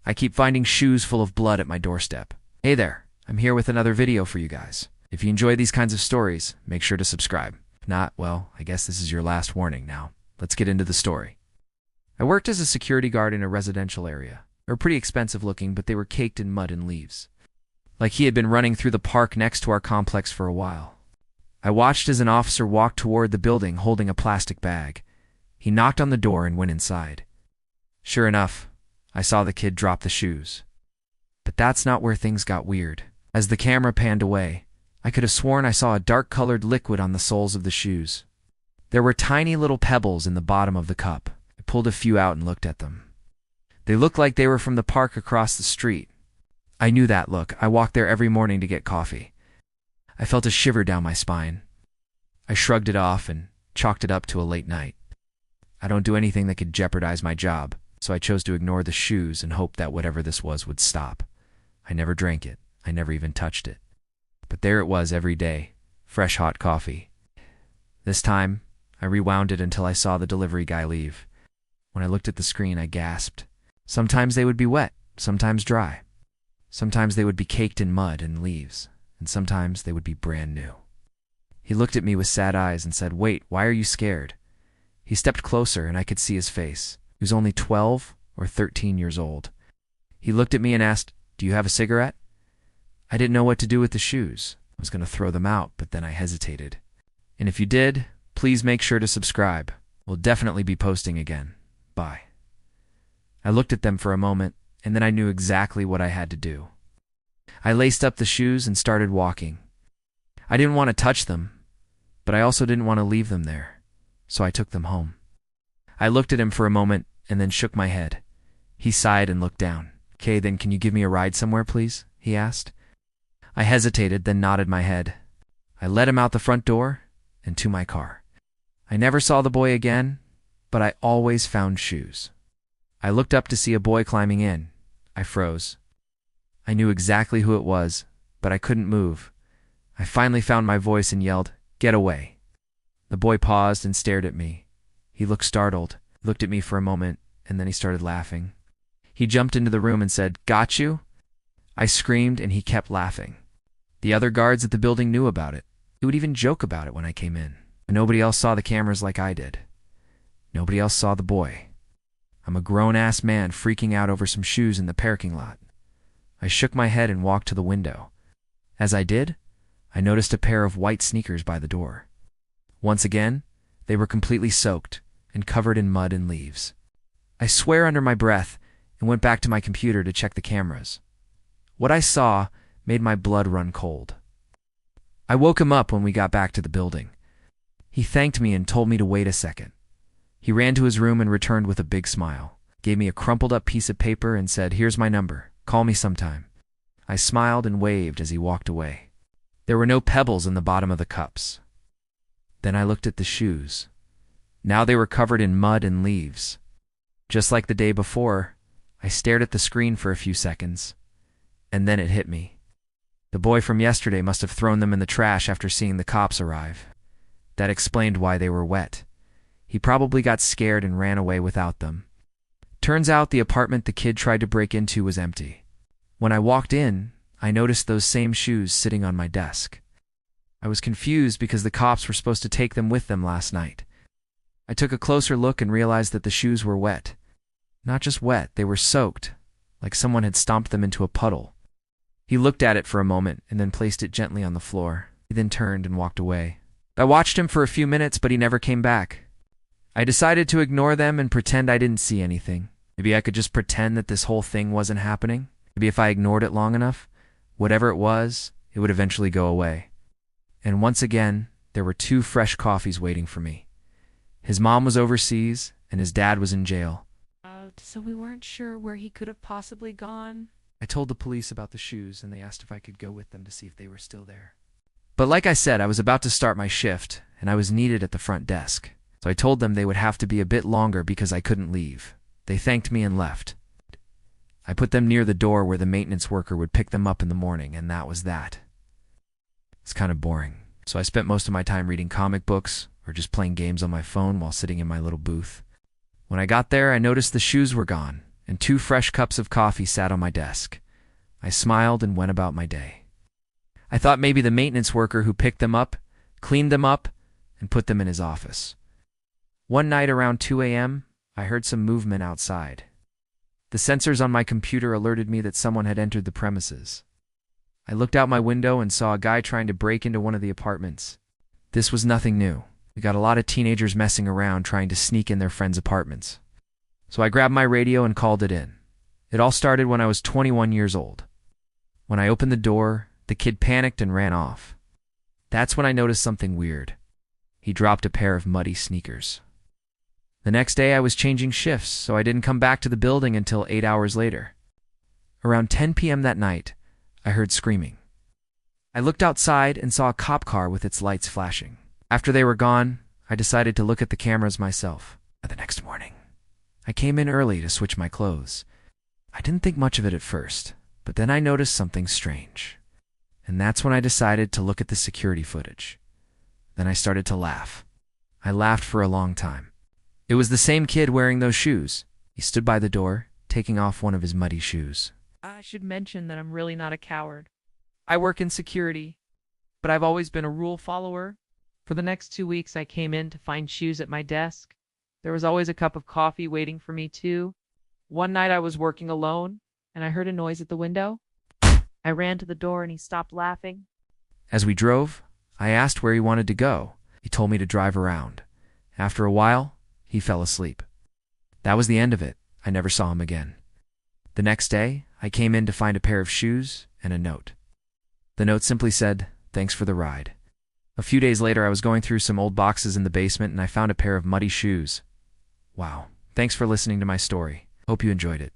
I keep finding shoes full of blood at my doorstep. Hey there, I'm here with another video for you guys. If you enjoy these kinds of stories, make sure to subscribe. If not, well, I guess this is your last warning now. Let's get into the story. I worked as a security guard in a residential area. They were pretty expensive looking, but they were caked in mud and leaves. Like he had been running through the park next to our complex for a while. I watched as an officer walked toward the building holding a plastic bag. He knocked on the door and went inside. Sure enough, I saw the kid drop the shoes. But that's not where things got weird. As the camera panned away, I could have sworn I saw a dark-colored liquid on the soles of the shoes. There were tiny little pebbles in the bottom of the cup. I pulled a few out and looked at them. They looked like they were from the park across the street. I knew that look. I walked there every morning to get coffee. I felt a shiver down my spine. I shrugged it off and chalked it up to a late night. I don't do anything that could jeopardize my job, so I chose to ignore the shoes and hope that whatever this was would stop. I never drank it. I never even touched it. But there it was every day, fresh hot coffee. This time, I rewound it until I saw the delivery guy leave. When I looked at the screen, I gasped. Sometimes they would be wet, sometimes dry. Sometimes they would be caked in mud and leaves, and sometimes they would be brand new. He looked at me with sad eyes and said, "Wait, why are you scared?" He stepped closer and I could see his face. He was only 12 or 13 years old. He looked at me and asked, "Do you have a cigarette?" I didn't know what to do with the shoes. I was going to throw them out, but then I hesitated. And if you did, please make sure to subscribe. We'll definitely be posting again. Bye. I looked at them for a moment, and then I knew exactly what I had to do. I laced up the shoes and started walking. I didn't want to touch them, but I also didn't want to leave them there, so I took them home. I looked at him for a moment and then shook my head. He sighed and looked down. "Okay, then can you give me a ride somewhere, please?" he asked. I hesitated, then nodded my head. I led him out the front door and to my car. I never saw the boy again, but I always found shoes. I looked up to see a boy climbing in. I froze. I knew exactly who it was, but I couldn't move. I finally found my voice and yelled, "Get away." The boy paused and stared at me. He looked startled, looked at me for a moment, and then he started laughing. He jumped into the room and said, "Got you?" I screamed and he kept laughing. The other guards at the building knew about it. He would even joke about it when I came in. But nobody else saw the cameras like I did. Nobody else saw the boy. I'm a grown-ass man freaking out over some shoes in the parking lot. I shook my head and walked to the window. As I did, I noticed a pair of white sneakers by the door. Once again, they were completely soaked and covered in mud and leaves. I swear under my breath and went back to my computer to check the cameras. What I saw made my blood run cold. I woke him up when we got back to the building. He thanked me and told me to wait a second. He ran to his room and returned with a big smile, gave me a crumpled up piece of paper and said, "Here's my number. Call me sometime." I smiled and waved as he walked away. There were no pebbles in the bottom of the cups. Then I looked at the shoes. Now they were covered in mud and leaves. Just like the day before, I stared at the screen for a few seconds, and then it hit me. The boy from yesterday must have thrown them in the trash after seeing the cops arrive. That explained why they were wet. He probably got scared and ran away without them. Turns out the apartment the kid tried to break into was empty. When I walked in, I noticed those same shoes sitting on my desk. I was confused because the cops were supposed to take them with them last night. I took a closer look and realized that the shoes were wet. Not just wet, they were soaked, like someone had stomped them into a puddle. He looked at it for a moment and then placed it gently on the floor. He then turned and walked away. I watched him for a few minutes, but he never came back. I decided to ignore them and pretend I didn't see anything. Maybe I could just pretend that this whole thing wasn't happening. Maybe if I ignored it long enough, whatever it would eventually go away. And once again, there were 2 fresh coffees waiting for me. His mom was overseas, and his dad was in jail. So we weren't sure where he could have possibly gone. I told the police about the shoes, and they asked if I could go with them to see if they were still there. But like I said, I was about to start my shift, and I was needed at the front desk. So I told them they would have to be a bit longer because I couldn't leave. They thanked me and left. I put them near the door where the maintenance worker would pick them up in the morning, and that was that. It's kind of boring. So I spent most of my time reading comic books or just playing games on my phone while sitting in my little booth. When I got there, I noticed the shoes were gone, and 2 fresh cups of coffee sat on my desk. I smiled and went about my day. I thought maybe the maintenance worker who picked them up, cleaned them up, and put them in his office. One night around 2 a.m., I heard some movement outside. The sensors on my computer alerted me that someone had entered the premises. I looked out my window and saw a guy trying to break into one of the apartments. This was nothing new. We got a lot of teenagers messing around trying to sneak in their friends' apartments. So I grabbed my radio and called it in. It all started when I was 21 years old. When I opened the door, the kid panicked and ran off. That's when I noticed something weird. He dropped a pair of muddy sneakers. The next day I was changing shifts, so I didn't come back to the building until 8 hours later. Around 10 p.m. that night, I heard screaming. I looked outside and saw a cop car with its lights flashing. After they were gone, I decided to look at the cameras myself. The next morning, I came in early to switch my clothes. I didn't think much of it at first, but then I noticed something strange. And that's when I decided to look at the security footage. Then I started to laugh. I laughed for a long time. It was the same kid wearing those shoes. He stood by the door, taking off one of his muddy shoes. I should mention that I'm really not a coward. I work in security, but I've always been a rule follower. For the next 2 weeks, I came in to find shoes at my desk. There was always a cup of coffee waiting for me, too. One night I was working alone, and I heard a noise at the window. I ran to the door, and he stopped laughing. As we drove, I asked where he wanted to go. He told me to drive around. After a while, he fell asleep. That was the end of it. I never saw him again. The next day, I came in to find a pair of shoes and a note. The note simply said, "Thanks for the ride." A few days later, I was going through some old boxes in the basement and I found a pair of muddy shoes. Wow. Thanks for listening to my story. Hope you enjoyed it.